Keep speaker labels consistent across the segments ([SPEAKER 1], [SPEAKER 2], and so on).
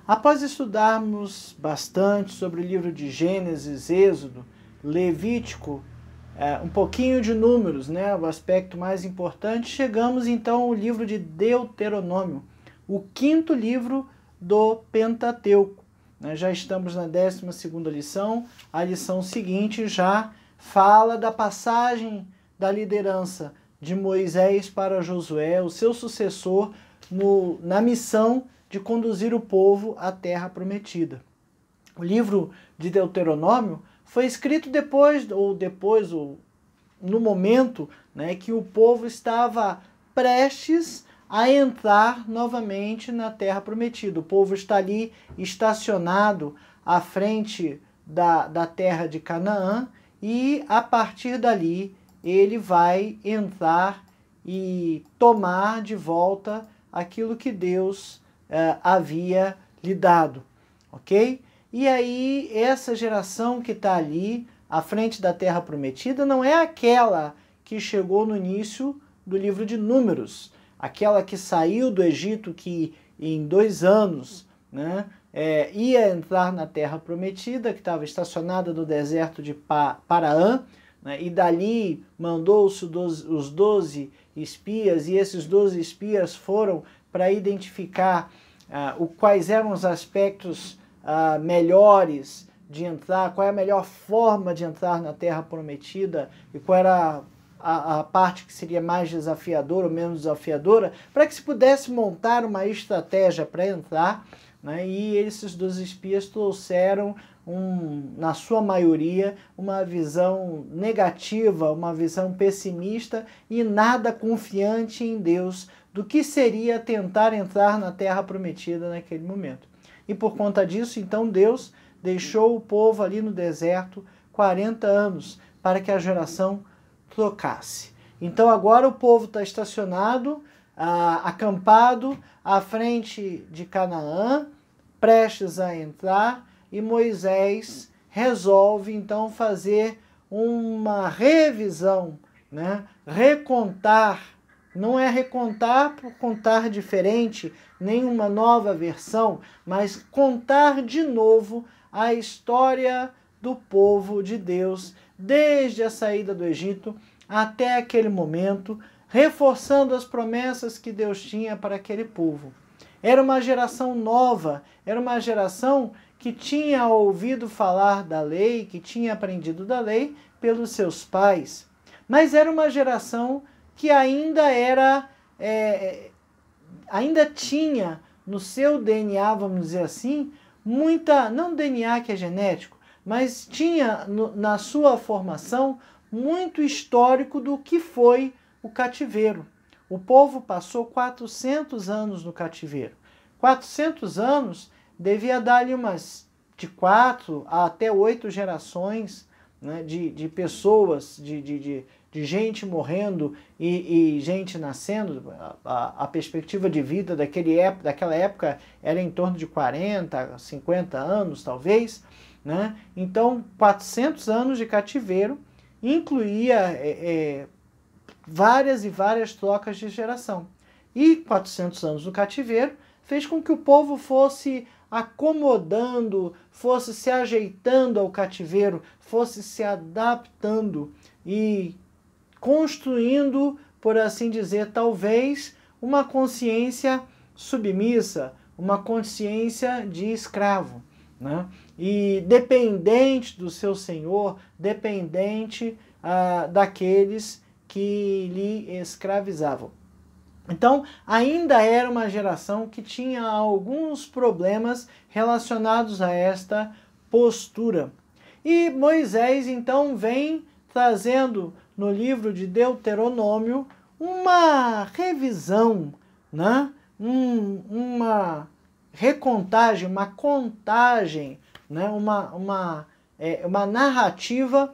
[SPEAKER 1] Após estudarmos bastante sobre o livro de Gênesis, Êxodo, Levítico, um pouquinho de Números, né, o aspecto mais importante, chegamos então ao livro de Deuteronômio, o quinto livro do Pentateuco. Já estamos na 12ª lição, a lição seguinte já fala da passagem da liderança de Moisés para Josué, o seu sucessor, na missão de conduzir o povo à terra prometida. O livro de Deuteronômio foi escrito no momento, né, que o povo estava prestes a entrar novamente na terra prometida. O povo está ali estacionado à frente da terra de Canaã e a partir dali ele vai entrar e tomar de volta aquilo que Deus havia lhe dado, ok? E aí essa geração que está ali à frente da terra prometida não é aquela que chegou no início do livro de Números, aquela que saiu do Egito, que em 2 anos, né, ia entrar na terra prometida, que estava estacionada no deserto de Paraã, né, e dali mandou-se os 12 espias, e esses 12 espias foram para identificar quais eram os aspectos melhores de entrar, qual é a melhor forma de entrar na terra prometida e qual era a parte que seria mais desafiadora ou menos desafiadora, para que se pudesse montar uma estratégia para entrar, né? E esses 12 espias trouxeram, na sua maioria, uma visão negativa, uma visão pessimista e nada confiante em Deus do que seria tentar entrar na terra prometida naquele momento. E por conta disso, então, Deus deixou o povo ali no deserto 40 anos para que a geração trocasse. Então agora o povo está estacionado, acampado à frente de Canaã, prestes a entrar, e Moisés resolve então fazer uma revisão, né? Recontar. Não é recontar por contar diferente, nem uma nova versão, mas contar de novo a história do povo de Deus, desde a saída do Egito até aquele momento, reforçando as promessas que Deus tinha para aquele povo. Era uma geração nova, era uma geração que tinha ouvido falar da lei, que tinha aprendido da lei pelos seus pais, mas era uma geração que ainda tinha no seu DNA, vamos dizer assim, não DNA que é genético, mas tinha na sua formação muito histórico do que foi o cativeiro. O povo passou 400 anos no cativeiro. 400 anos devia dar-lhe umas de 4 até 8 gerações, né, de pessoas, de gente morrendo e gente nascendo. A perspectiva de vida daquela época era em torno de 40, 50 anos, talvez, né? Então, 400 anos de cativeiro incluía várias e várias trocas de geração. E 400 anos no cativeiro fez com que o povo fosse acomodando, fosse se ajeitando ao cativeiro, fosse se adaptando e construindo, por assim dizer, talvez uma consciência submissa, uma consciência de escravo, né? E dependente do seu senhor, dependente daqueles que lhe escravizavam. Então, ainda era uma geração que tinha alguns problemas relacionados a esta postura. E Moisés, então, vem trazendo no livro de Deuteronômio uma revisão, né? Uma recontagem, uma contagem, né? Uma narrativa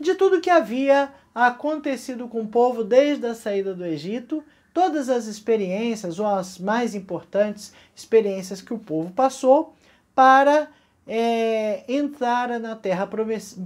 [SPEAKER 1] de tudo que havia acontecido com o povo desde a saída do Egito, todas as experiências, ou as mais importantes experiências que o povo passou para entrar na terra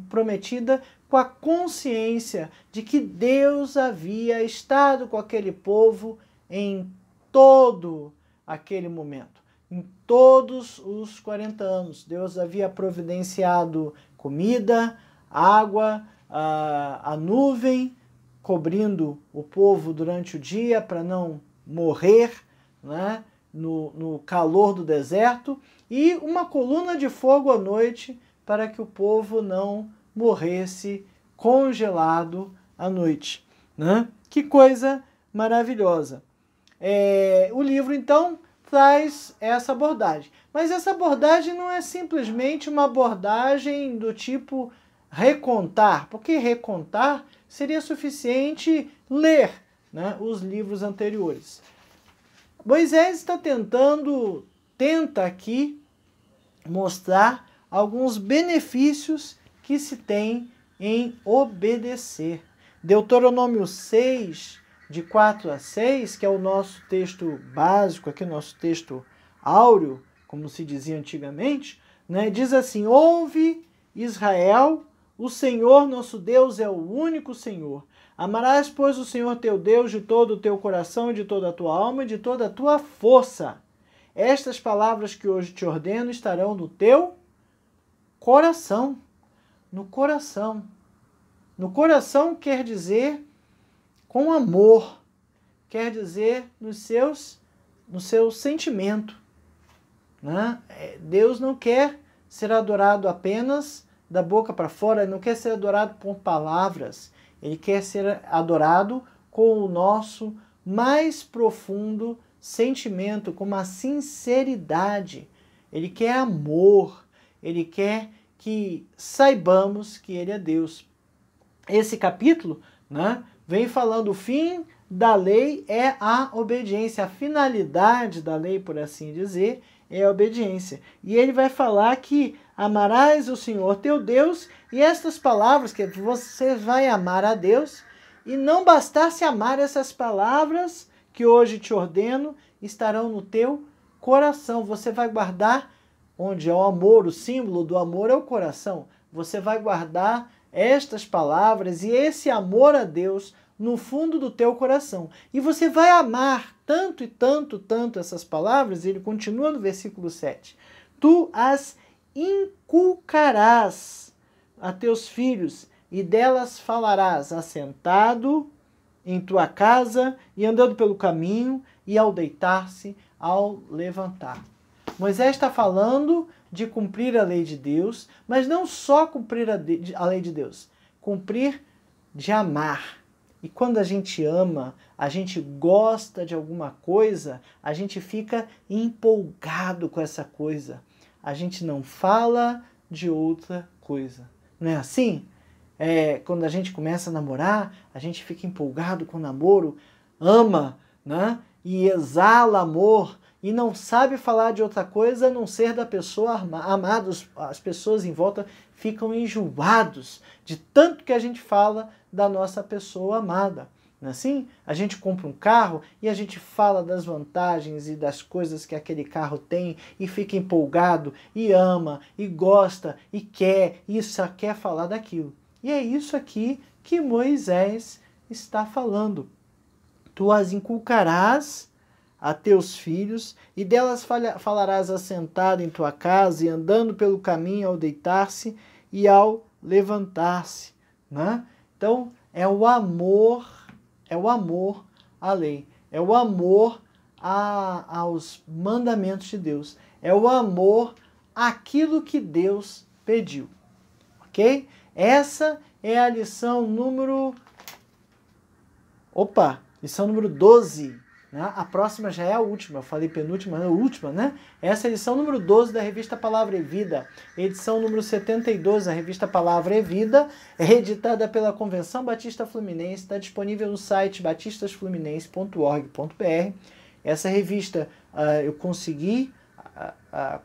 [SPEAKER 1] prometida com a consciência de que Deus havia estado com aquele povo em todo aquele momento, em todos os 40 anos. Deus havia providenciado comida, água, a nuvem cobrindo o povo durante o dia para não morrer, né, no calor do deserto, e uma coluna de fogo à noite para que o povo não morresse congelado à noite, né? Que coisa maravilhosa. O livro, então, traz essa abordagem. Mas essa abordagem não é simplesmente uma abordagem do tipo recontar, porque recontar seria suficiente ler, né, os livros anteriores. Moisés tenta aqui mostrar alguns benefícios que se tem em obedecer. Deuteronômio 6, de 4 a 6, que é o nosso texto básico, aqui nosso texto áureo, como se dizia antigamente, né, diz assim: ouve, Israel, o Senhor nosso Deus é o único Senhor. Amarás, pois, o Senhor teu Deus de todo o teu coração, de toda a tua alma e de toda a tua força. Estas palavras que hoje te ordeno estarão no teu coração. No coração. No coração quer dizer com amor. Quer dizer no seu sentimento. Né? Deus não quer ser adorado apenas da boca para fora, ele não quer ser adorado por palavras. Ele quer ser adorado com o nosso mais profundo sentimento, com uma sinceridade. Ele quer amor, ele quer que saibamos que ele é Deus. Esse capítulo, né, vem falando o fim da lei é a obediência. A finalidade da lei, por assim dizer, é a obediência. E ele vai falar que amarás o Senhor teu Deus, e estas palavras, que você vai amar a Deus, e não bastasse amar essas palavras que hoje te ordeno, estarão no teu coração. Você vai guardar, onde é o amor, o símbolo do amor é o coração. Você vai guardar estas palavras e esse amor a Deus no fundo do teu coração. E você vai amar tanto e tanto, tanto essas palavras, e ele continua no versículo 7. Tu as inculcarás a teus filhos, e delas falarás assentado em tua casa, e andando pelo caminho, e ao deitar-se, ao levantar. Moisés está falando de cumprir a lei de Deus, mas não só cumprir a lei de Deus, cumprir de amar. E quando a gente ama, a gente gosta de alguma coisa, a gente fica empolgado com essa coisa. A gente não fala de outra coisa. Não é assim? Quando a gente começa a namorar, a gente fica empolgado com o namoro, ama, né? E exala amor, e não sabe falar de outra coisa a não ser da pessoa amada. As pessoas em volta ficam enjoados de tanto que a gente fala da nossa pessoa amada. Não é assim? A gente compra um carro e a gente fala das vantagens e das coisas que aquele carro tem e fica empolgado e ama e gosta e quer e só quer falar daquilo. E é isso aqui que Moisés está falando. Tu as inculcarás a teus filhos, e delas falarás assentado em tua casa, e andando pelo caminho ao deitar-se e ao levantar-se. Né? Então, é o amor à lei, é o amor aos mandamentos de Deus, é o amor àquilo que Deus pediu. Ok? Essa é a lição número... lição número 12. Né? A próxima já é a última, eu falei penúltima, é a última, né? Essa é a edição número 12 da revista Palavra e Vida. Edição número 72 da revista Palavra e Vida, é editada pela Convenção Batista Fluminense, está disponível no site batistasfluminense.org.br. Essa revista eu consegui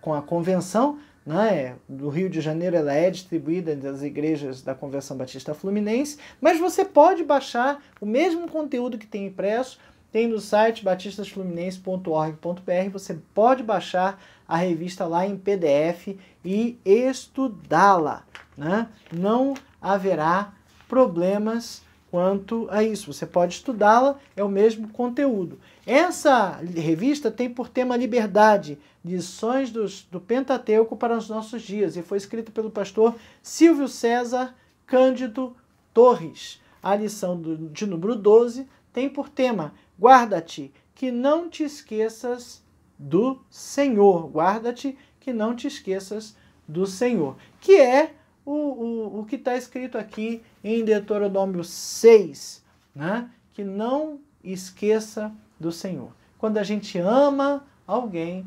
[SPEAKER 1] com a convenção, né, do Rio de Janeiro. Ela é distribuída das igrejas da Convenção Batista Fluminense, mas você pode baixar o mesmo conteúdo que tem impresso, tem no site batistasfluminense.org.br. Você pode baixar a revista lá em PDF e estudá-la. Né? Não haverá problemas quanto a isso. Você pode estudá-la, é o mesmo conteúdo. Essa revista tem por tema liberdade, lições do Pentateuco para os nossos dias, e foi escrita pelo pastor Silvio César Cândido Torres. A lição de número 12 tem por tema: guarda-te, que não te esqueças do Senhor. Guarda-te, que não te esqueças do Senhor. Que é o que está escrito aqui em Deuteronômio 6, né? Que não esqueça do Senhor. Quando a gente ama alguém,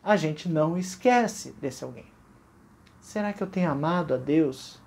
[SPEAKER 1] a gente não esquece desse alguém. Será que eu tenho amado a Deus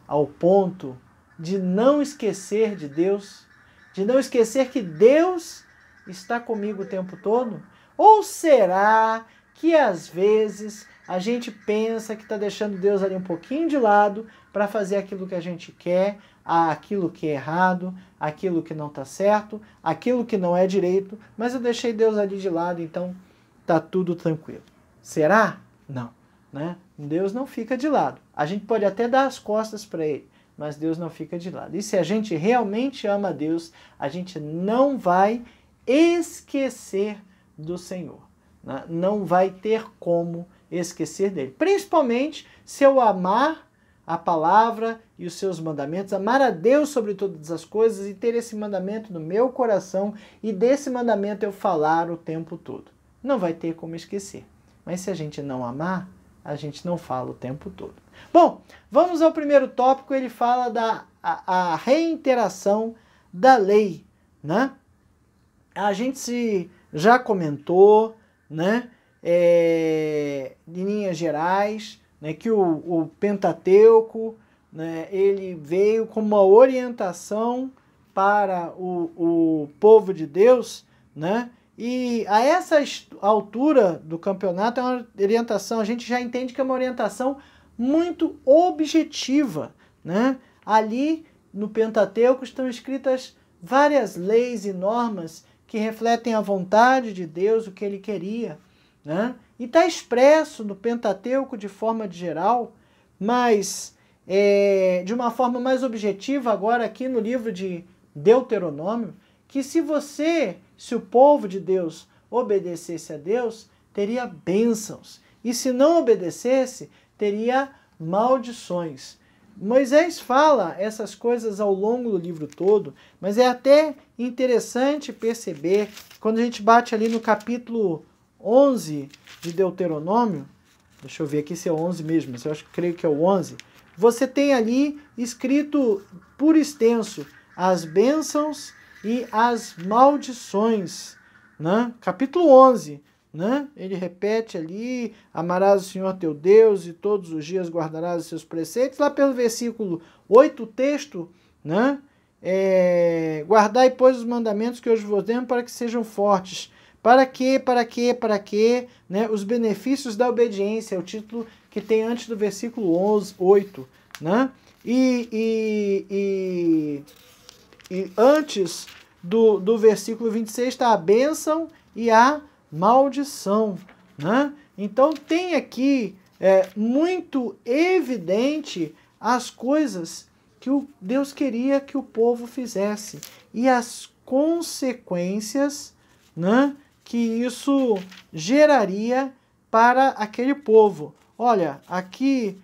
[SPEAKER 1] ao ponto de não esquecer de Deus? De não esquecer que Deus está comigo o tempo todo? Ou será que às vezes a gente pensa que está deixando Deus ali um pouquinho de lado para fazer aquilo que a gente quer, aquilo que é errado, aquilo que não está certo, aquilo que não é direito, mas eu deixei Deus ali de lado, então está tudo tranquilo. Será? Não, né? Deus não fica de lado. A gente pode até dar as costas para Ele, mas Deus não fica de lado. E se a gente realmente ama a Deus, a gente não vai esquecer do Senhor, né? Não vai ter como esquecer dele. Principalmente se eu amar a palavra e os seus mandamentos, amar a Deus sobre todas as coisas e ter esse mandamento no meu coração e desse mandamento eu falar o tempo todo. Não vai ter como esquecer. Mas se a gente não amar, a gente não fala o tempo todo. Bom, vamos ao primeiro tópico. Ele fala da a reiteração da lei, né? A gente já comentou, né? Em linhas gerais, né, que o Pentateuco, né, ele veio como uma orientação para o povo de Deus, né? E a essa altura do campeonato é uma orientação, a gente já entende que é uma orientação muito objetiva, né? Ali no Pentateuco estão escritas várias leis e normas que refletem a vontade de Deus, o que ele queria, né? E está expresso no Pentateuco de forma geral, mas de uma forma mais objetiva agora aqui no livro de Deuteronômio, que se o povo de Deus obedecesse a Deus, teria bênçãos, e se não obedecesse, teria maldições. Moisés fala essas coisas ao longo do livro todo, mas é até interessante perceber, quando a gente bate ali no capítulo 11 de Deuteronômio, deixa eu ver aqui se é 11 mesmo, mas eu creio que é o 11, você tem ali escrito por extenso as bênçãos e as maldições, né? Capítulo 11, né? Ele repete ali: amarás o Senhor teu Deus e todos os dias guardarás os seus preceitos. Lá pelo versículo 8, o texto, né? Guardai, pois, os mandamentos que hoje vos demos para que sejam fortes. Para quê? Né? Os benefícios da obediência, é o título que tem antes do versículo 8, né? E antes do versículo 26 está a bênção e a maldição, né? Então tem aqui muito evidente as coisas que Deus queria que o povo fizesse e as consequências, né, que isso geraria para aquele povo. Olha, aqui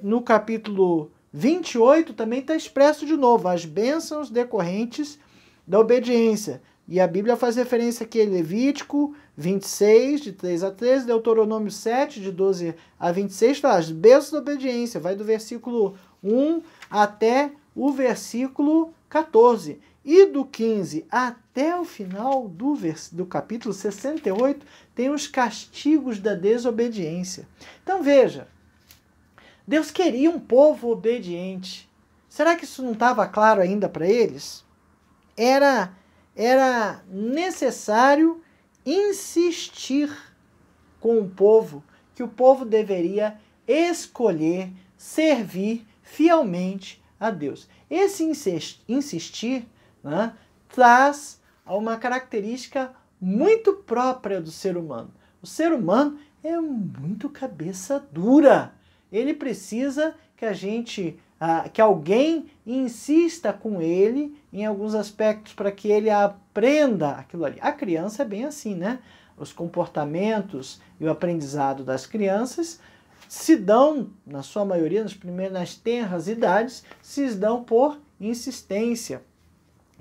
[SPEAKER 1] no capítulo 28 também está expresso de novo as bênçãos decorrentes da obediência. E a Bíblia faz referência aqui a Levítico 26, de 3 a 13, Deuteronômio 7, de 12 a 26, fala as bênçãos da obediência, vai do versículo 1 até o versículo 14. E do 15 até o final do capítulo 68, tem os castigos da desobediência. Então veja, Deus queria um povo obediente. Será que isso não estava claro ainda para eles? Era necessário insistir com o povo, que o povo deveria escolher servir fielmente a Deus. Esse insistir, né, traz uma característica muito própria do ser humano. O ser humano é muito cabeça dura. Ele precisa que a gente que alguém insista com ele em alguns aspectos para que ele aprenda aquilo ali. A criança é bem assim, né? Os comportamentos e o aprendizado das crianças se dão, na sua maioria, nas tenras idades, se dão por insistência,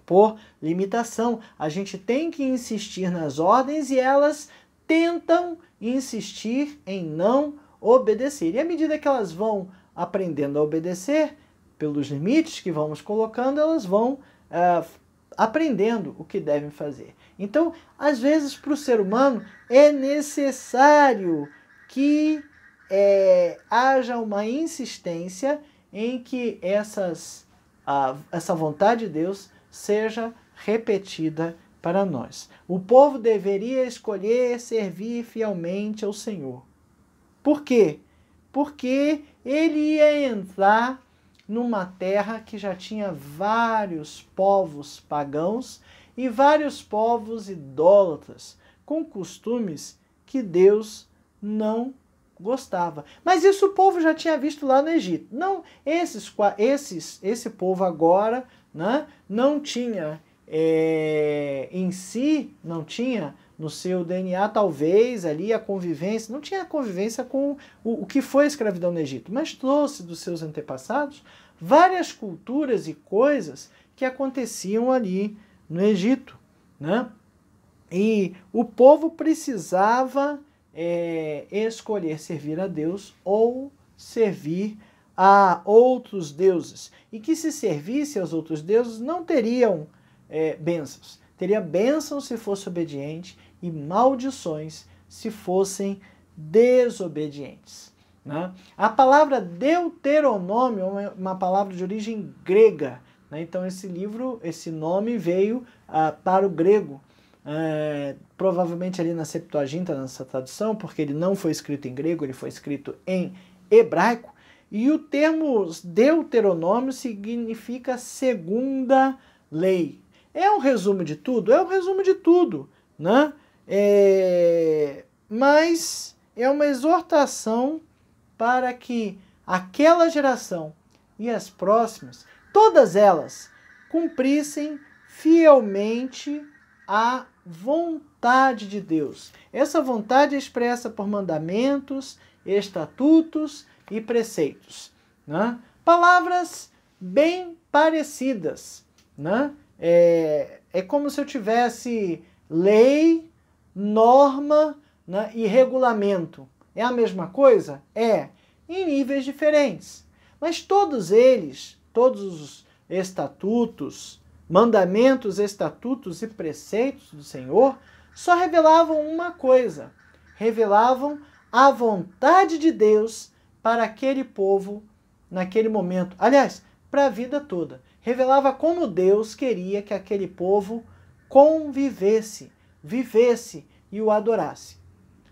[SPEAKER 1] por limitação. A gente tem que insistir nas ordens e elas tentam insistir em não obedecer. E à medida que elas vão aprendendo a obedecer, pelos limites que vamos colocando, elas vão aprendendo o que devem fazer. Então, às vezes, para o ser humano, é necessário que haja uma insistência em que essa vontade de Deus seja repetida para nós. O povo deveria escolher servir fielmente ao Senhor. Por quê? Porque ele ia entrar numa terra que já tinha vários povos pagãos e vários povos idólatras, com costumes que Deus não gostava. Mas isso o povo já tinha visto lá no Egito. Não, esse povo agora, né, não tinha em si, não tinha no seu DNA, talvez, ali a convivência, não tinha convivência com o que foi a escravidão no Egito, mas trouxe dos seus antepassados várias culturas e coisas que aconteciam ali no Egito, né? E o povo precisava escolher servir a Deus ou servir a outros deuses. E que se servisse aos outros deuses não teriam bênçãos. Teria bênçãos se fosse obediente e maldições se fossem desobedientes, né? A palavra Deuteronômio é uma palavra de origem grega, né? Então esse nome veio para o grego, provavelmente ali na Septuaginta, nessa tradução, porque ele não foi escrito em grego, ele foi escrito em hebraico, e o termo Deuteronômio significa segunda lei. É um resumo de tudo? É um resumo de tudo, né? Mas é uma exortação para que aquela geração e as próximas, todas elas, cumprissem fielmente a vontade de Deus. Essa vontade é expressa por mandamentos, estatutos e preceitos, né? Palavras bem parecidas, né? É como se eu tivesse lei, norma, né, e regulamento. É a mesma coisa? É, em níveis diferentes. Mas todos eles, todos os estatutos, mandamentos, estatutos e preceitos do Senhor só revelavam uma coisa. Revelavam a vontade de Deus para aquele povo naquele momento. Aliás, para a vida toda. Revelava como Deus queria que aquele povo convivesse, vivesse e o adorasse.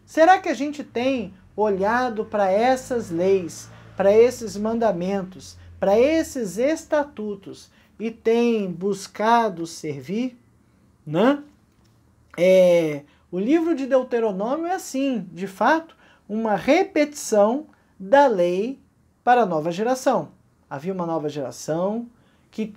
[SPEAKER 1] Será que a gente tem olhado para essas leis, para esses mandamentos, para esses estatutos e tem buscado servir, né? O livro de Deuteronômio é assim, de fato, uma repetição da lei para a nova geração. Havia uma nova geração que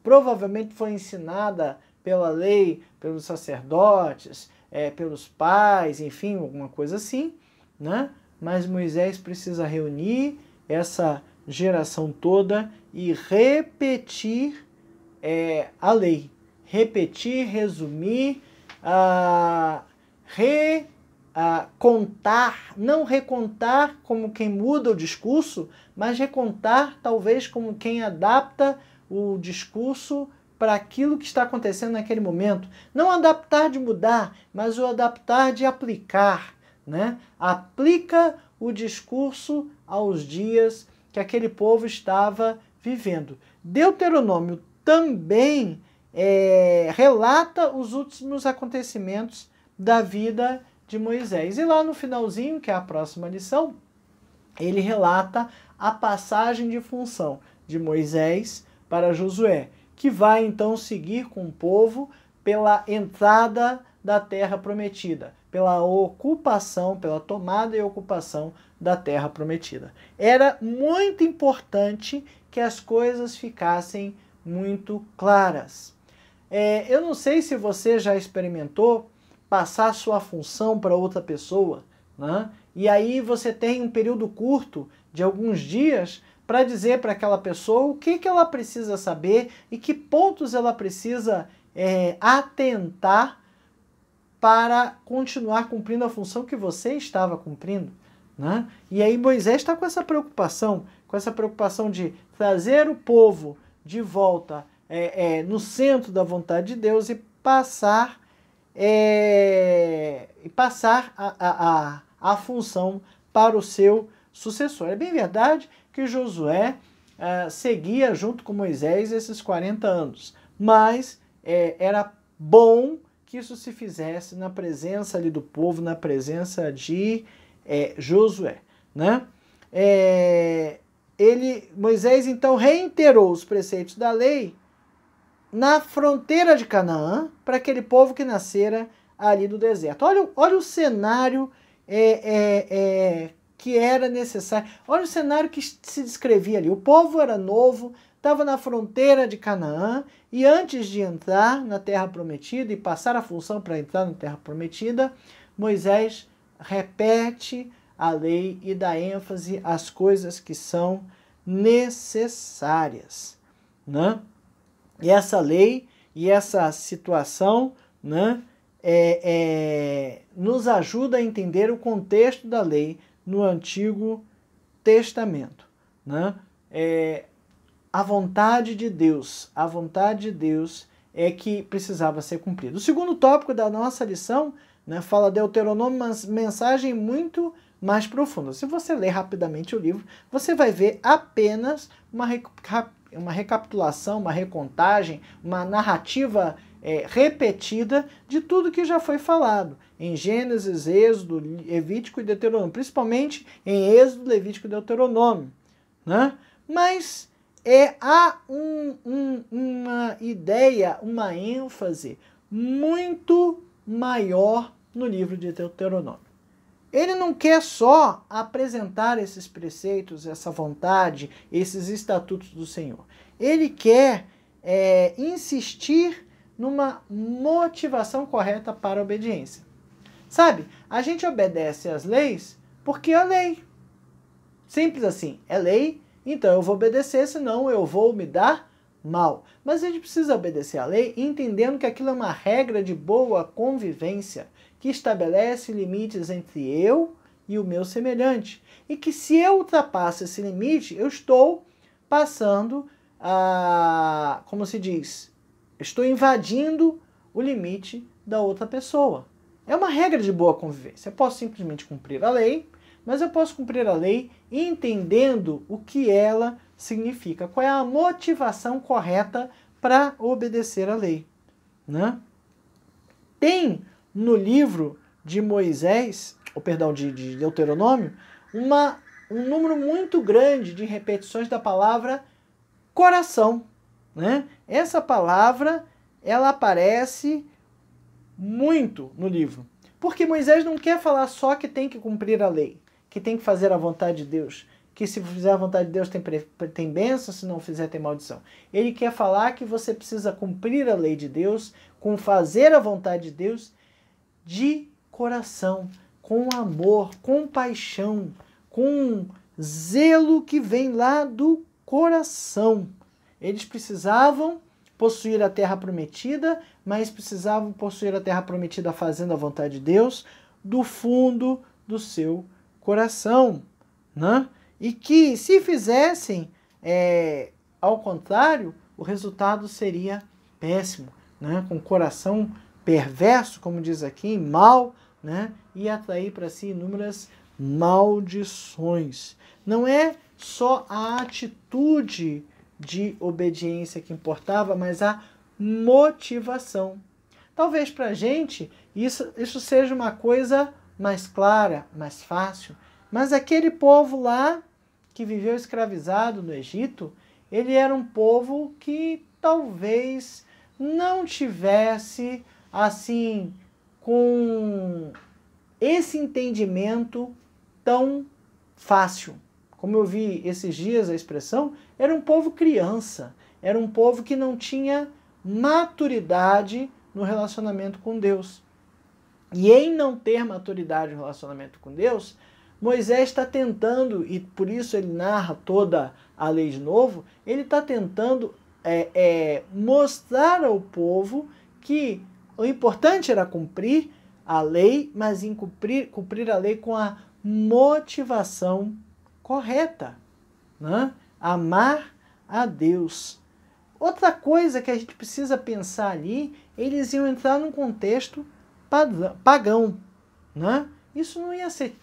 [SPEAKER 1] provavelmente foi ensinada pela lei, pelos sacerdotes, pelos pais, enfim, alguma coisa assim, né? Mas Moisés precisa reunir essa geração toda e repetir a lei. Repetir, resumir, contar, não recontar como quem muda o discurso, mas recontar talvez como quem adapta o discurso para aquilo que está acontecendo naquele momento. Não adaptar de mudar, mas o adaptar de aplicar, né? Aplica o discurso aos dias que aquele povo estava vivendo. Deuteronômio também relata os últimos acontecimentos da vida de Moisés. E lá no finalzinho, que é a próxima lição, ele relata a passagem de função de Moisés para Josué, que vai então seguir com o povo pela entrada da terra prometida, pela ocupação, pela tomada e ocupação da terra prometida. Era muito importante que as coisas ficassem muito claras. Eu não sei se você já experimentou passar sua função para outra pessoa, né? E aí você tem um período curto de alguns dias para dizer para aquela pessoa o que ela precisa saber e que pontos ela precisa atentar para continuar cumprindo a função que você estava cumprindo, né? E aí Moisés está com essa preocupação de trazer o povo de volta no centro da vontade de Deus e passar a função para o seu sucessor. É bem verdade que Josué seguia junto com Moisés esses 40 anos, mas era bom que isso se fizesse na presença ali do povo, na presença de Josué, né? Moisés então reiterou os preceitos da lei na fronteira de Canaã para aquele povo que nascera ali do deserto. Olha o cenário que era necessário. Olha o cenário que se descrevia ali. O povo era novo, estava na fronteira de Canaã e antes de entrar na terra prometida e passar a função para entrar na terra prometida, Moisés repete a lei e dá ênfase às coisas que são necessárias, né? E essa lei e essa situação, né, nos ajuda a entender o contexto da lei no Antigo Testamento, né? A vontade de Deus é que precisava ser cumprida. O segundo tópico da nossa lição, né, fala Deuteronômio, uma mensagem muito mais profunda. Se você ler rapidamente o livro, você vai ver apenas uma recapitulação, uma recontagem, uma narrativa repetida de tudo que já foi falado em Gênesis, Êxodo, Levítico e Deuteronômio, principalmente em Êxodo, Levítico e Deuteronômio, né? Mas há uma ideia, uma ênfase muito maior no livro de Deuteronômio. Ele não quer só apresentar esses preceitos, essa vontade, esses estatutos do Senhor. Ele quer insistir numa motivação correta para a obediência. Sabe, a gente obedece às leis porque é lei. Simples assim, é lei, então eu vou obedecer, senão eu vou me dar mal. Mas a gente precisa obedecer à lei entendendo que aquilo é uma regra de boa convivência, que estabelece limites entre eu e o meu semelhante. E que se eu ultrapasso esse limite, eu estou passando como se diz, estou invadindo o limite da outra pessoa. É uma regra de boa convivência. Eu posso simplesmente cumprir a lei, mas eu posso cumprir a lei entendendo o que ela significa. Qual é a motivação correta para obedecer a lei, né? Tem no livro de Moisés, de Deuteronômio, um número muito grande de repetições da palavra coração, né? Essa palavra, ela aparece muito no livro, porque Moisés não quer falar só que tem que cumprir a lei, que tem que fazer a vontade de Deus, que se fizer a vontade de Deus tem bênção, se não fizer tem maldição. Ele quer falar que você precisa cumprir a lei de Deus, com fazer a vontade de Deus, de coração, com amor, com paixão, com zelo que vem lá do coração. Eles precisavam possuir a terra prometida, mas precisavam possuir a terra prometida fazendo a vontade de Deus do fundo do seu coração, né? E que se fizessem ao contrário, o resultado seria péssimo, né? Com coração perverso, como diz aqui, mal, né? E atrair para si inúmeras maldições. Não é só a atitude de obediência que importava, mas a motivação. Talvez para a gente isso seja uma coisa mais clara, mais fácil, mas aquele povo lá que viveu escravizado no Egito, ele era um povo que talvez não tivesse assim com esse entendimento tão fácil. Como eu vi esses dias a expressão, era um povo criança, era um povo que não tinha maturidade no relacionamento com Deus. E em não ter maturidade no relacionamento com Deus, Moisés está tentando, e por isso ele narra toda a lei de novo, ele está tentando mostrar ao povo que o importante era cumprir a lei, mas em cumprir a lei com a motivação correta, né? Amar a Deus. Outra coisa que a gente precisa pensar ali, eles iam entrar num contexto pagão, né? Isso não ia ser...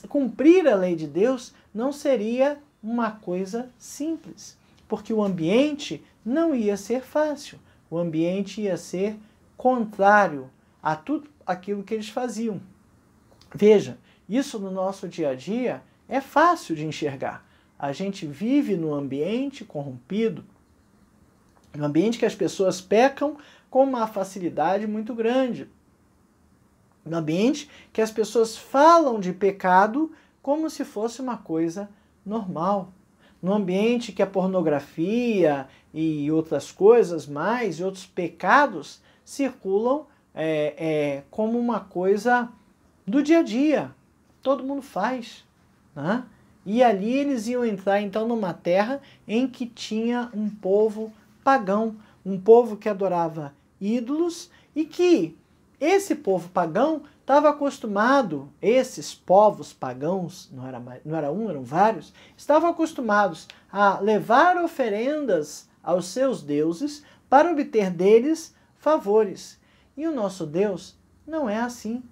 [SPEAKER 1] Cumprir a lei de Deus não seria uma coisa simples, porque o ambiente não ia ser fácil. O ambiente ia ser contrário a tudo aquilo que eles faziam. Veja, isso no nosso dia a dia é fácil de enxergar. A gente vive num ambiente corrompido, um ambiente que as pessoas pecam com uma facilidade muito grande. Um ambiente que as pessoas falam de pecado como se fosse uma coisa normal. Num ambiente que a pornografia e outras coisas mais, e outros pecados circulam como uma coisa do dia a dia. Todo mundo faz, né? E ali eles iam entrar então numa terra em que tinha um povo pagão, um povo que adorava ídolos e que esse povo pagão estava acostumado, esses povos pagãos, não era um, eram vários, estavam acostumados a levar oferendas aos seus deuses para obter deles favores. E o nosso Deus não é assim.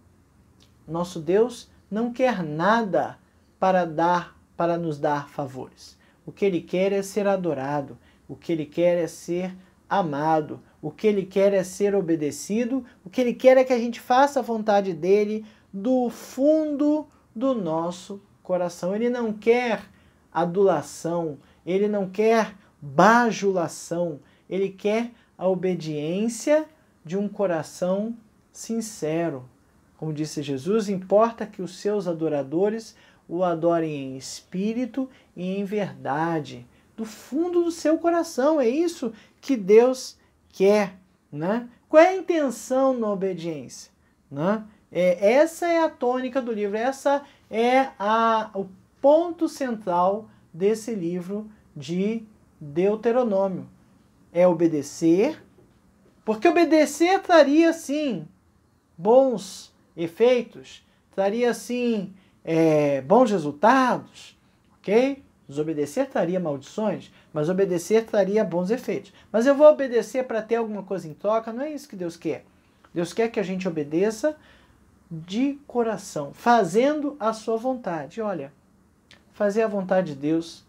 [SPEAKER 1] Nosso Deus não quer nada para nos dar favores. O que Ele quer é ser adorado, o que Ele quer é ser amado, o que Ele quer é ser obedecido, o que Ele quer é que a gente faça a vontade dEle do fundo do nosso coração. Ele não quer adulação, Ele não quer bajulação, Ele quer a obediência de um coração sincero. Como disse Jesus, importa que os seus adoradores o adorem em espírito e em verdade, do fundo do seu coração. É isso que Deus quer, né? Qual é a intenção na obediência, né? Essa é a tônica do livro, essa é o ponto central desse livro de Deuteronômio. É obedecer, porque obedecer traria, sim, bons efeitos, traria, sim, bons resultados, ok? Desobedecer traria maldições, mas obedecer traria bons efeitos. Mas eu vou obedecer para ter alguma coisa em troca? Não é isso que Deus quer. Deus quer que a gente obedeça de coração, fazendo a sua vontade. Olha, fazer a vontade de Deus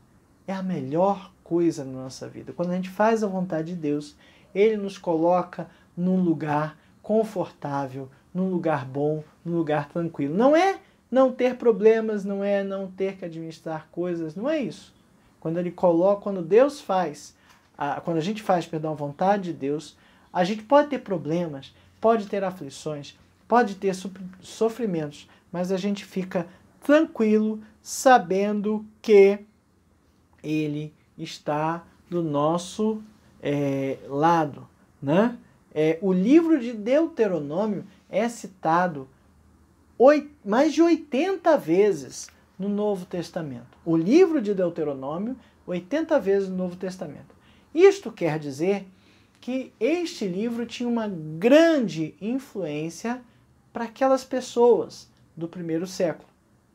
[SPEAKER 1] é a melhor coisa na nossa vida. Quando a gente faz a vontade de Deus, Ele nos coloca num lugar confortável, num lugar bom, num lugar tranquilo. Não é não ter problemas, não é não ter que administrar coisas, não é isso. Quando Deus faz, quando a gente faz, a vontade de Deus, a gente pode ter problemas, pode ter aflições, pode ter sofrimentos, mas a gente fica tranquilo, sabendo que Ele está do nosso lado, né? O livro de Deuteronômio é citado mais de 80 vezes no Novo Testamento. O livro de Deuteronômio, 80 vezes no Novo Testamento. Isto quer dizer que este livro tinha uma grande influência para aquelas pessoas do primeiro século,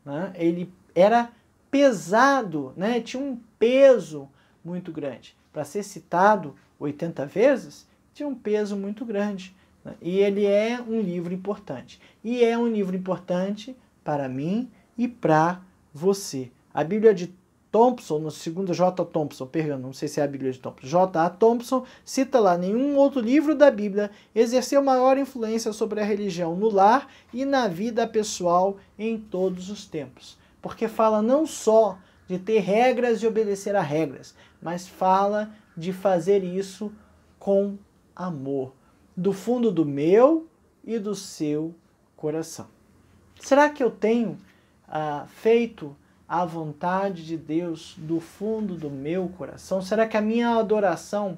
[SPEAKER 1] né? Ele era pesado, né? Tinha um peso muito grande. Para ser citado 80 vezes, tinha um peso muito grande. E ele é um livro importante. E é um livro importante para mim e para você. A Bíblia de Thompson, no segundo J. Thompson, perdão, não sei se é a Bíblia de Thompson, J.A. Thompson, cita lá: nenhum outro livro da Bíblia exerceu maior influência sobre a religião no lar e na vida pessoal em todos os tempos. Porque fala não só de ter regras e obedecer a regras, mas fala de fazer isso com amor, do fundo do meu e do seu coração. Será que eu tenho feito a vontade de Deus do fundo do meu coração? Será que a minha adoração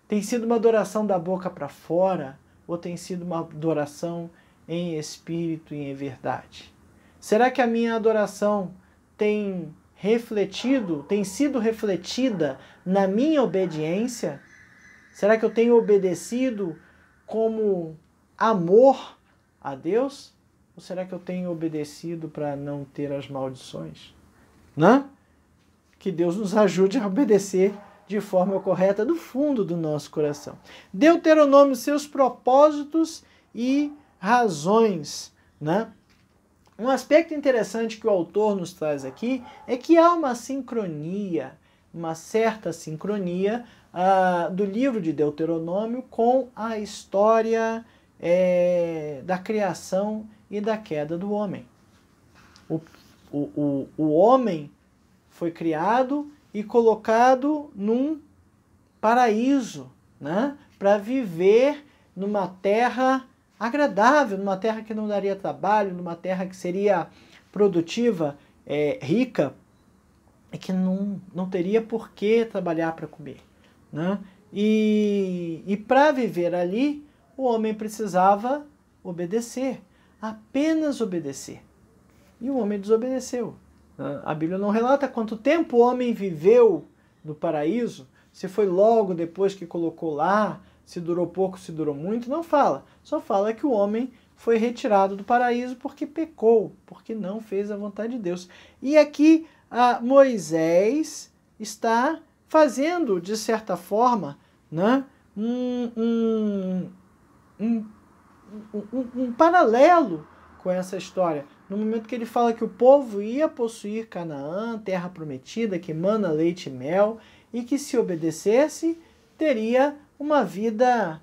[SPEAKER 1] tem sido uma adoração da boca para fora ou tem sido uma adoração em espírito e em verdade? Será que a minha adoração tem sido refletida na minha obediência? Será que eu tenho obedecido como amor a Deus? Ou será que eu tenho obedecido para não ter as maldições? Né? Que Deus nos ajude a obedecer de forma correta do fundo do nosso coração. Deuteronômio, seus propósitos e razões. Né? Um aspecto interessante que o autor nos traz aqui é que há uma sincronia, uma certa sincronia do livro de Deuteronômio com a história da criação e da queda do homem. O homem foi criado e colocado num paraíso, né? Para viver numa terra agradável, numa terra que não daria trabalho, numa terra que seria produtiva, rica, e que não teria por que trabalhar para comer. Né? E para viver ali, o homem precisava obedecer, apenas obedecer. E o homem desobedeceu. A Bíblia não relata quanto tempo o homem viveu no paraíso, se foi logo depois que colocou lá, se durou pouco, se durou muito, não fala. Só fala que o homem foi retirado do paraíso porque pecou, porque não fez a vontade de Deus. E aqui Moisés está fazendo, de certa forma, né, um paralelo com essa história. No momento que ele fala que o povo ia possuir Canaã, terra prometida, que mana leite e mel, e que se obedecesse, teria uma vida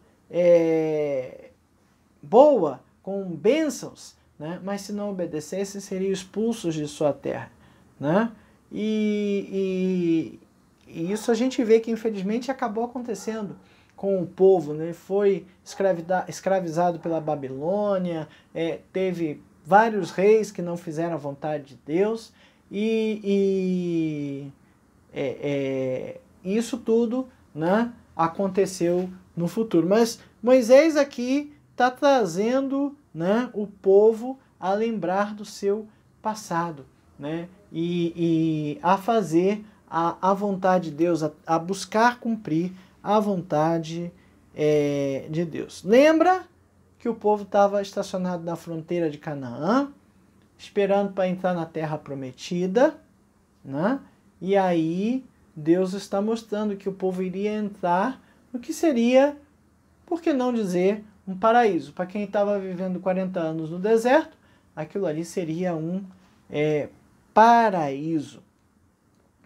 [SPEAKER 1] boa, com bênçãos, né? Mas se não obedecesse, seriam expulsos de sua terra. Né? E isso a gente vê que infelizmente acabou acontecendo com o povo, né? Foi escravizado pela Babilônia, teve vários reis que não fizeram a vontade de Deus, e isso tudo, né, aconteceu no futuro. Mas Moisés aqui está trazendo, né, o povo a lembrar do seu passado, né, e a fazer a vontade de Deus, a buscar cumprir a vontade de Deus. Lembra que o povo estava estacionado na fronteira de Canaã, esperando para entrar na terra prometida, né? E aí Deus está mostrando que o povo iria entrar no que seria, por que não dizer, um paraíso. Para quem estava vivendo 40 anos no deserto, aquilo ali seria um paraíso.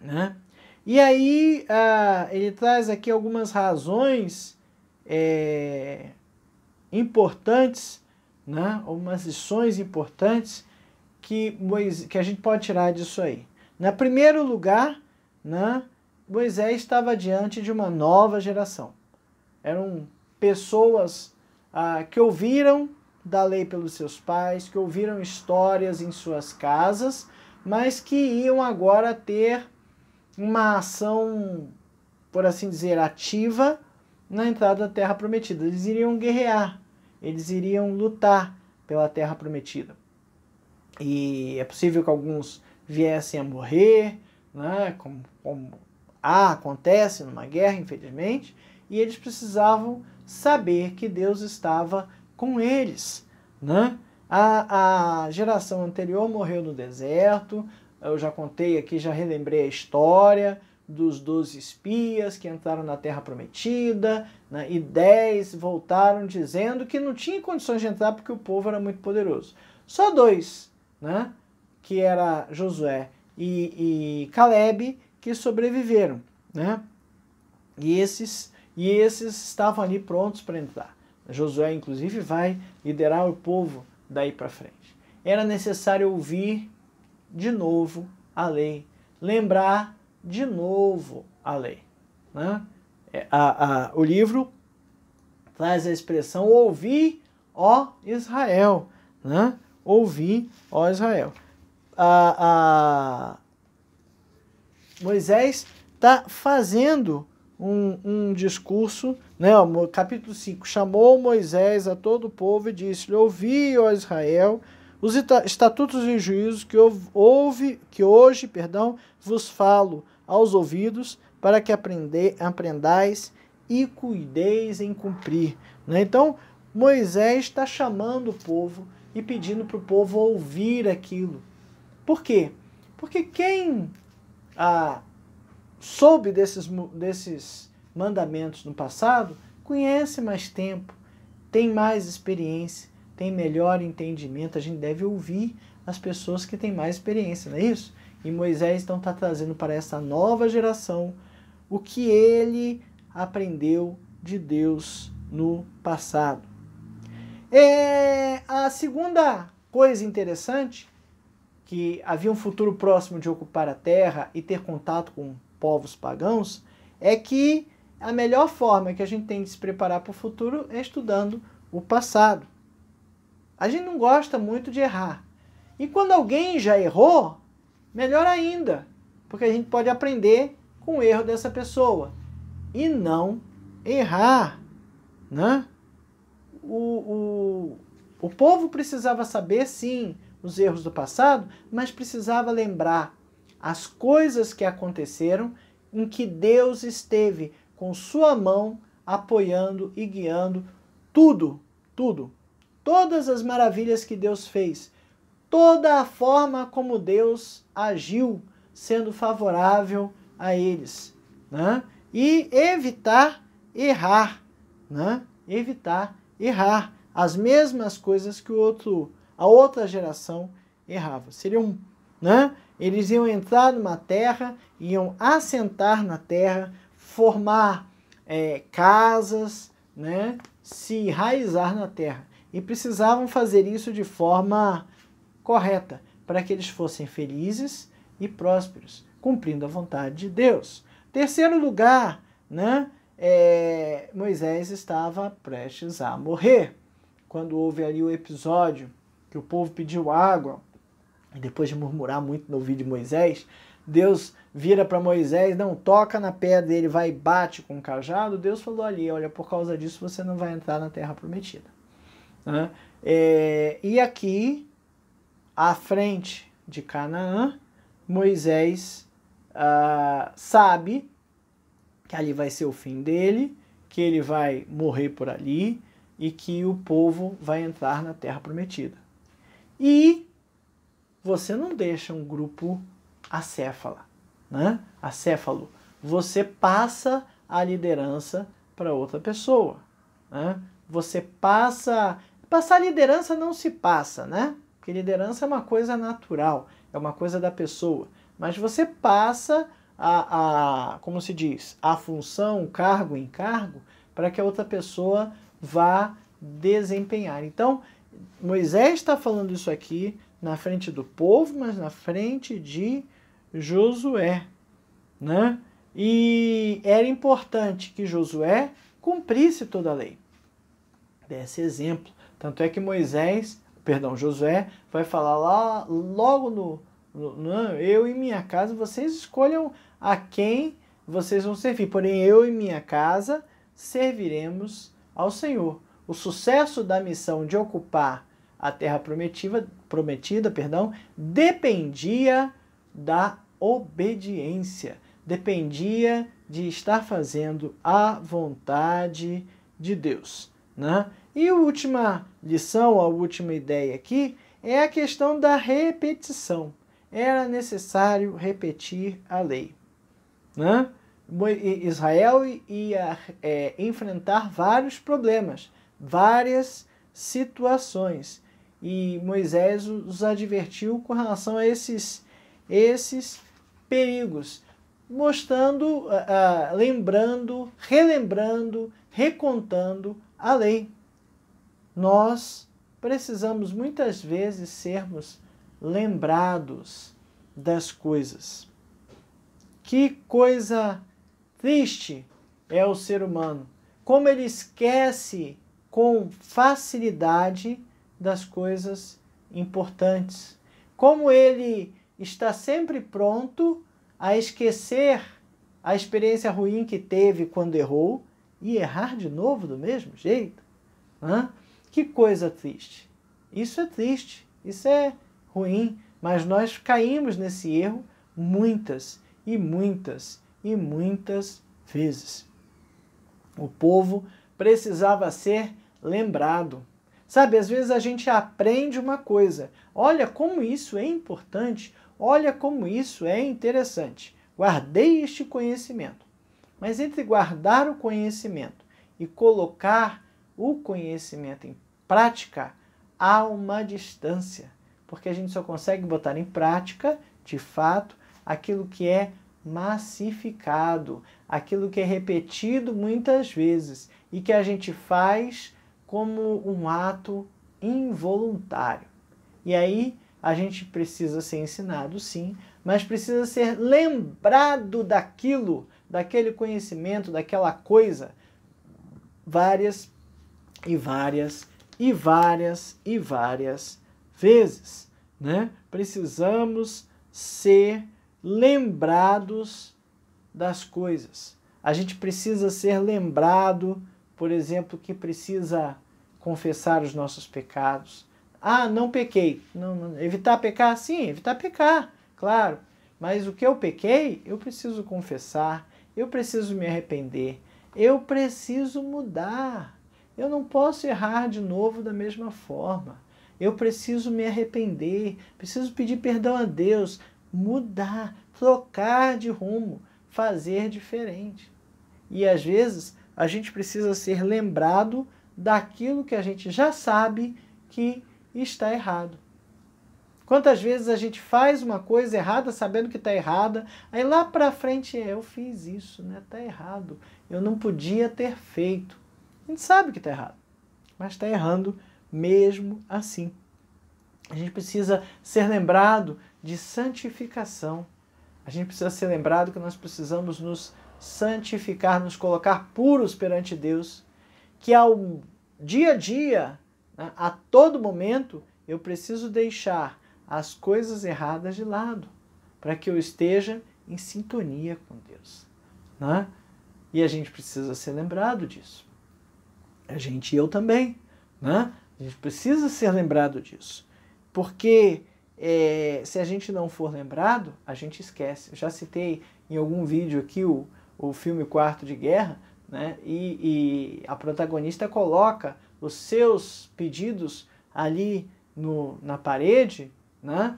[SPEAKER 1] Né? E aí ele traz aqui algumas razões importantes, né? Algumas lições importantes que a gente pode tirar disso aí. Na primeiro lugar, né, Moisés estava diante de uma nova geração. Eram pessoas que ouviram da lei pelos seus pais, que ouviram histórias em suas casas, mas que iam agora ter uma ação, por assim dizer, ativa na entrada da Terra Prometida. Eles iriam guerrear, eles iriam lutar pela Terra Prometida. E é possível que alguns viessem a morrer, né, como acontece numa guerra, infelizmente, e eles precisavam saber que Deus estava com eles. Né? A geração anterior morreu no deserto. Eu já contei aqui, já relembrei a história dos 12 espias que entraram na Terra Prometida, né, e 10 voltaram dizendo que não tinha condições de entrar porque o povo era muito poderoso. Só 2, né, que era Josué e Caleb, que sobreviveram. Né? E esses estavam ali prontos para entrar. Josué, inclusive, vai liderar o povo daí para frente. Era necessário ouvir de novo a lei, lembrar de novo a lei. Né? O livro traz a expressão: ouvi, ó Israel. né? Ouvi, ó Israel. Moisés está fazendo um discurso, né? Capítulo 5, chamou Moisés a todo o povo e disse-lhe, ouvi, ó Israel, os estatutos e juízos que hoje vos falo aos ouvidos, para que aprendais e cuideis em cumprir. Né? Então, Moisés está chamando o povo e pedindo para o povo ouvir aquilo. Por quê? Porque quem soube desses mandamentos no passado, conhece mais tempo, tem mais experiência, tem melhor entendimento. A gente deve ouvir as pessoas que têm mais experiência, não é isso? E Moisés então está trazendo para essa nova geração o que ele aprendeu de Deus no passado. A segunda coisa interessante, que havia um futuro próximo de ocupar a terra e ter contato com povos pagãos, é que a melhor forma que a gente tem de se preparar para o futuro é estudando o passado. A gente não gosta muito de errar. E quando alguém já errou, melhor ainda, porque a gente pode aprender com o erro dessa pessoa e não errar, né? O povo precisava saber, sim, os erros do passado, mas precisava lembrar as coisas que aconteceram em que Deus esteve com sua mão apoiando e guiando tudo. Todas as maravilhas que Deus fez, toda a forma como Deus agiu, sendo favorável a eles, né? E evitar errar, né? Evitar errar as mesmas coisas que a outra geração errava. Seriam, né? Eles iam entrar numa terra, iam assentar na terra, formar casas, né? Se enraizar na terra. E precisavam fazer isso de forma correta, para que eles fossem felizes e prósperos, cumprindo a vontade de Deus. Terceiro lugar, né? Moisés estava prestes a morrer. Quando houve ali o episódio que o povo pediu água, e depois de murmurar muito no ouvido de Moisés, Deus vira para Moisés, não, toca na pedra, ele vai e bate com o cajado. Deus falou ali, olha, por causa disso você não vai entrar na terra prometida. Né? E aqui, à frente de Canaã, Moisés sabe que ali vai ser o fim dele, que ele vai morrer por ali e que o povo vai entrar na terra prometida. E você não deixa um grupo acéfalo, né? Você passa a liderança para outra pessoa, né? Você passar a liderança não se passa, né? Porque liderança é uma coisa natural, é uma coisa da pessoa. Mas você passa como se diz, a função, cargo em cargo, para que a outra pessoa vá desempenhar. Então, Moisés está falando isso aqui na frente do povo, mas na frente de Josué, né? E era importante que Josué cumprisse toda a lei, desse exemplo. Tanto é que Josué vai falar lá logo eu e minha casa, vocês escolham a quem vocês vão servir, porém eu e minha casa serviremos ao Senhor. O sucesso da missão de ocupar a terra prometida, dependia da obediência, dependia de estar fazendo a vontade de Deus, né? E a última lição, a última ideia aqui, é a questão da repetição. Era necessário repetir a lei, né? Israel ia enfrentar vários problemas, várias situações. E Moisés os advertiu com relação a esses perigos, mostrando, lembrando, relembrando, recontando a lei. Nós precisamos muitas vezes sermos lembrados das coisas. Que coisa triste é o ser humano, como ele esquece com facilidade das coisas importantes. Como ele está sempre pronto a esquecer a experiência ruim que teve quando errou e errar de novo do mesmo jeito. Que coisa triste. Isso é triste, isso é ruim, mas nós caímos nesse erro muitas e muitas e muitas vezes. O povo precisava ser lembrado. Sabe, às vezes a gente aprende uma coisa. Olha como isso é importante, olha como isso é interessante. Guardei este conhecimento. Mas entre guardar o conhecimento e colocar o conhecimento em prática, há uma distância. Porque a gente só consegue botar em prática, de fato, aquilo que é massificado, aquilo que é repetido muitas vezes e que a gente faz como um ato involuntário. E aí a gente precisa ser ensinado, sim, mas precisa ser lembrado daquilo, daquele conhecimento, daquela coisa, várias e várias e várias e várias vezes, né? Precisamos ser lembrados das coisas. A gente precisa ser lembrado, por exemplo, que precisa confessar os nossos pecados. Ah, não pequei. Não, evitar pecar? Sim, evitar pecar, claro. Mas o que eu pequei, eu preciso confessar, eu preciso me arrepender, eu preciso mudar. Eu não posso errar de novo da mesma forma. Eu preciso me arrepender, preciso pedir perdão a Deus, mudar, trocar de rumo, fazer diferente. E às vezes a gente precisa ser lembrado daquilo que a gente já sabe que está errado. Quantas vezes a gente faz uma coisa errada sabendo que está errada, aí lá para frente eu fiz isso, né? Está errado, eu não podia ter feito. A gente sabe que está errado, mas está errando mesmo assim. A gente precisa ser lembrado de santificação. A gente precisa ser lembrado que nós precisamos nos santificar, nos colocar puros perante Deus, que ao dia a dia, né, a todo momento, eu preciso deixar as coisas erradas de lado, para que eu esteja em sintonia com Deus. Né? E a gente precisa ser lembrado disso. A gente e eu também. Né? A gente precisa ser lembrado disso. Porque se a gente não for lembrado, a gente esquece. Eu já citei em algum vídeo aqui o filme Quarto de Guerra, né? E a protagonista coloca os seus pedidos ali na parede, né?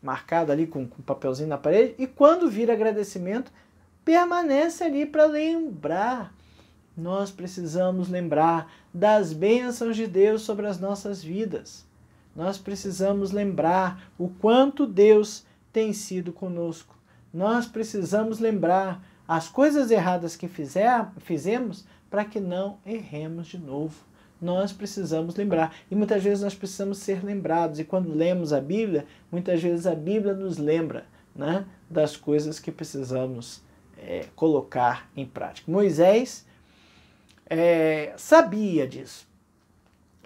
[SPEAKER 1] Marcado ali com um papelzinho na parede, e quando vira agradecimento, permanece ali para lembrar. Nós precisamos lembrar das bênçãos de Deus sobre as nossas vidas. Nós precisamos lembrar o quanto Deus tem sido conosco. Nós precisamos lembrar as coisas erradas que fizemos para que não erremos de novo. Nós precisamos lembrar. E muitas vezes nós precisamos ser lembrados. E quando lemos a Bíblia, muitas vezes a Bíblia nos lembra, né, das coisas que precisamos colocar em prática. Moisés sabia disso.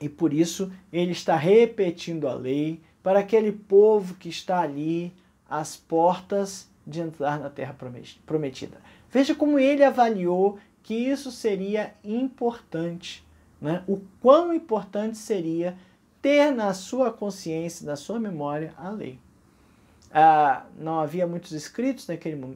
[SPEAKER 1] E por isso ele está repetindo a lei para aquele povo que está ali às portas de entrar na terra prometida. Veja como ele avaliou que isso seria importante, né? O quão importante seria ter na sua consciência, na sua memória, a lei. Não havia muitos escritos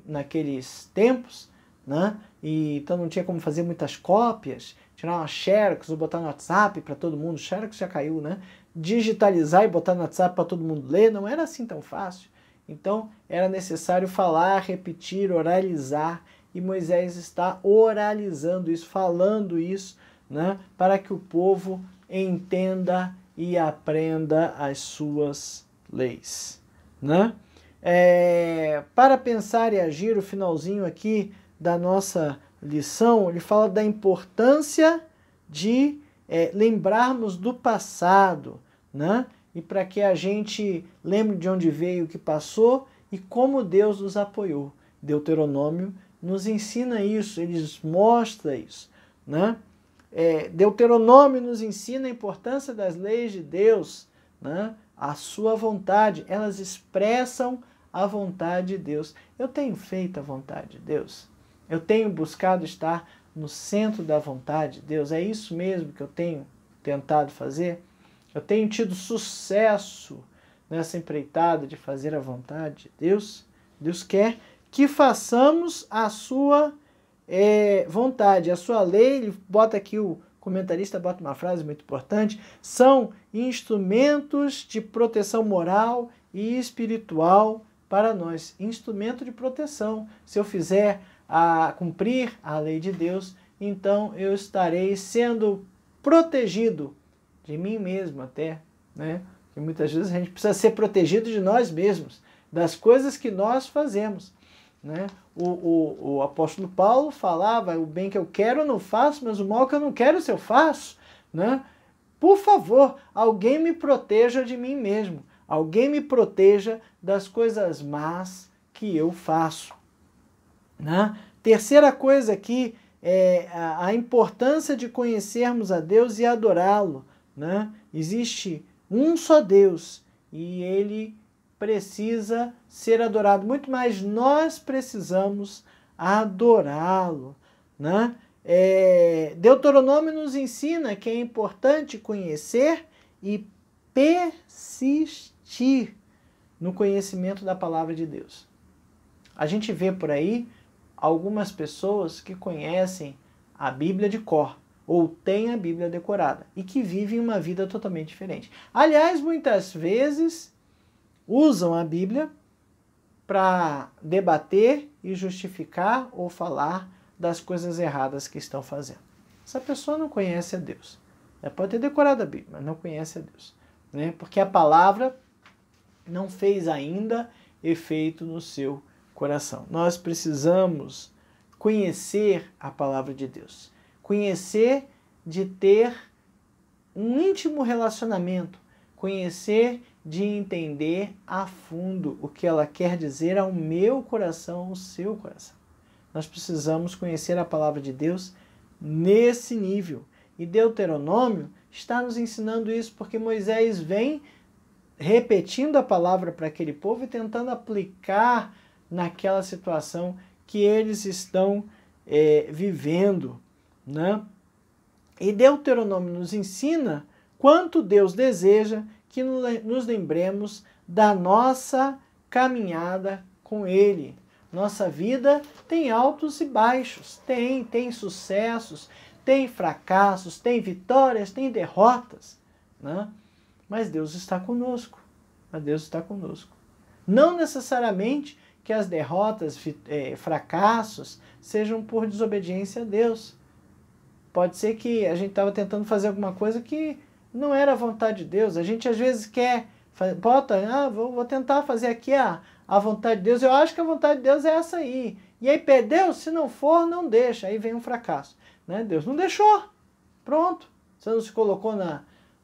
[SPEAKER 1] naqueles tempos, né? E então não tinha como fazer muitas cópias, tirar uma xerox ou botar no WhatsApp para todo mundo. Xerox já caiu, né? Digitalizar e botar no WhatsApp para todo mundo ler, não era assim tão fácil. Então era necessário falar, repetir, oralizar, e Moisés está oralizando isso, falando isso, né? Para que o povo entenda e aprenda as suas leis, né? Para pensar e agir, o finalzinho aqui da nossa lição, ele fala da importância de lembrarmos do passado, né? E para que a gente lembre de onde veio, o que passou e como Deus nos apoiou. Deuteronômio nos ensina isso, ele mostra isso, né? Deuteronômio nos ensina a importância das leis de Deus, né? A sua vontade, elas expressam a vontade de Deus. Eu tenho feito a vontade de Deus? Eu tenho buscado estar no centro da vontade de Deus? É isso mesmo que eu tenho tentado fazer? Eu tenho tido sucesso nessa empreitada de fazer a vontade de Deus? Deus quer que façamos a sua vontade, a sua lei. Ele bota aqui, o comentarista bota uma frase muito importante: são instrumentos de proteção moral e espiritual para nós. Instrumento de proteção. Se eu fizer cumprir a lei de Deus, então eu estarei sendo protegido de mim mesmo até, né? Porque muitas vezes a gente precisa ser protegido de nós mesmos, das coisas que nós fazemos, né? O apóstolo Paulo falava: o bem que eu quero eu não faço, mas o mal que eu não quero eu faço, né? Por favor, alguém me proteja de mim mesmo, alguém me proteja das coisas más que eu faço, né? Terceira coisa aqui é a importância de conhecermos a Deus e adorá-lo, né? Existe um só Deus e ele precisa ser adorado. Muito mais nós precisamos adorá-lo, né? Deuteronômio nos ensina que é importante conhecer e persistir no conhecimento da palavra de Deus. A gente vê por aí algumas pessoas que conhecem a Bíblia de cor, ou têm a Bíblia decorada, e que vivem uma vida totalmente diferente. Aliás, muitas vezes usam a Bíblia para debater e justificar ou falar das coisas erradas que estão fazendo. Essa pessoa não conhece a Deus. Ela pode ter decorado a Bíblia, mas não conhece a Deus, né? Porque a palavra não fez ainda efeito no seu coração. Nós precisamos conhecer a palavra de Deus. Conhecer de ter um íntimo relacionamento. Conhecer de entender a fundo o que ela quer dizer ao meu coração, ao seu coração. Nós precisamos conhecer a palavra de Deus nesse nível. E Deuteronômio está nos ensinando isso, porque Moisés vem repetindo a palavra para aquele povo e tentando aplicar naquela situação que eles estão vivendo, né? E Deuteronômio nos ensina quanto Deus deseja que nos lembremos da nossa caminhada com Ele. Nossa vida tem altos e baixos, tem sucessos, tem fracassos, tem vitórias, tem derrotas, né? Mas Deus está conosco. Deus está conosco. Não necessariamente que as derrotas, fracassos, sejam por desobediência a Deus. Pode ser que a gente estava tentando fazer alguma coisa que não era a vontade de Deus. A gente às vezes quer, vou tentar fazer aqui a vontade de Deus. Eu acho que a vontade de Deus é essa aí. E aí perdeu, se não for, não deixa. Aí vem um fracasso, né? Deus não deixou. Pronto. Você não se colocou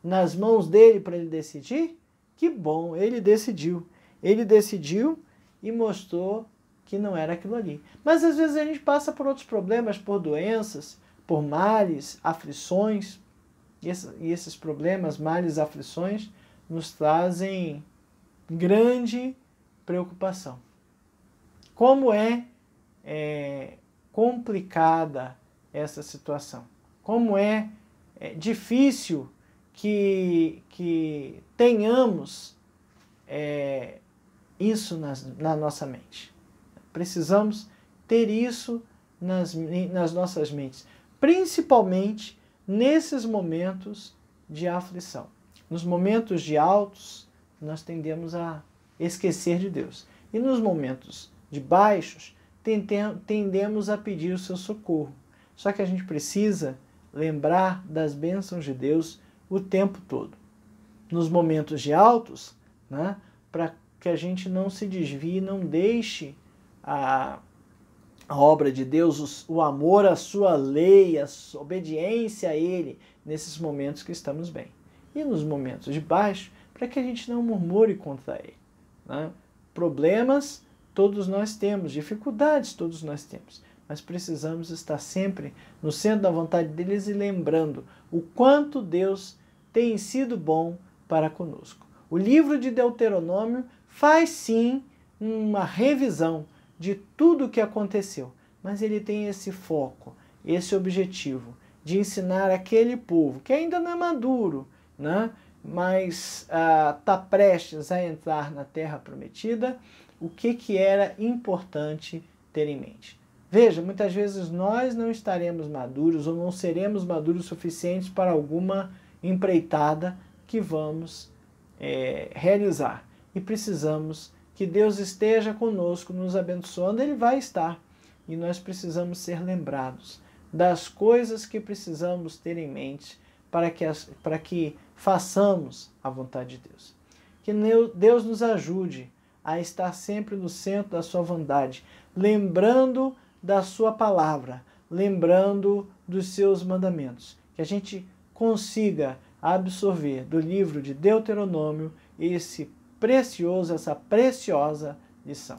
[SPEAKER 1] nas mãos dele para ele decidir? Que bom, ele decidiu. Ele decidiu e mostrou que não era aquilo ali. Mas às vezes a gente passa por outros problemas, por doenças, por males, aflições. E esses problemas, males, aflições, nos trazem grande preocupação. Como é complicada essa situação. Como é difícil que tenhamos isso na nossa mente. Precisamos ter isso nas nossas mentes, principalmente nesses momentos de aflição. Nos momentos de altos, nós tendemos a esquecer de Deus. E nos momentos de baixos, tendemos a pedir o seu socorro. Só que a gente precisa lembrar das bênçãos de Deus o tempo todo. Nos momentos de altos, né, para que a gente não se desvie, não deixe a obra de Deus, o amor à sua lei, a obediência a Ele, nesses momentos que estamos bem. E nos momentos de baixo, para que a gente não murmure contra Ele, né? Problemas todos nós temos, dificuldades todos nós temos, mas precisamos estar sempre no centro da vontade deles e lembrando o quanto Deus tem sido bom para conosco. O livro de Deuteronômio faz sim uma revisão de tudo o que aconteceu, mas ele tem esse foco, esse objetivo de ensinar aquele povo que ainda não é maduro, né? Mas está prestes a entrar na Terra Prometida, o que era importante ter em mente. Veja, muitas vezes nós não estaremos maduros ou não seremos maduros suficientes para alguma empreitada que vamos realizar. E precisamos que Deus esteja conosco, nos abençoando, Ele vai estar. E nós precisamos ser lembrados das coisas que precisamos ter em mente para que façamos a vontade de Deus. Que Deus nos ajude a estar sempre no centro da sua vontade, lembrando da sua palavra, lembrando dos seus mandamentos. Que a gente consiga absorver do livro de Deuteronômio essa preciosa lição.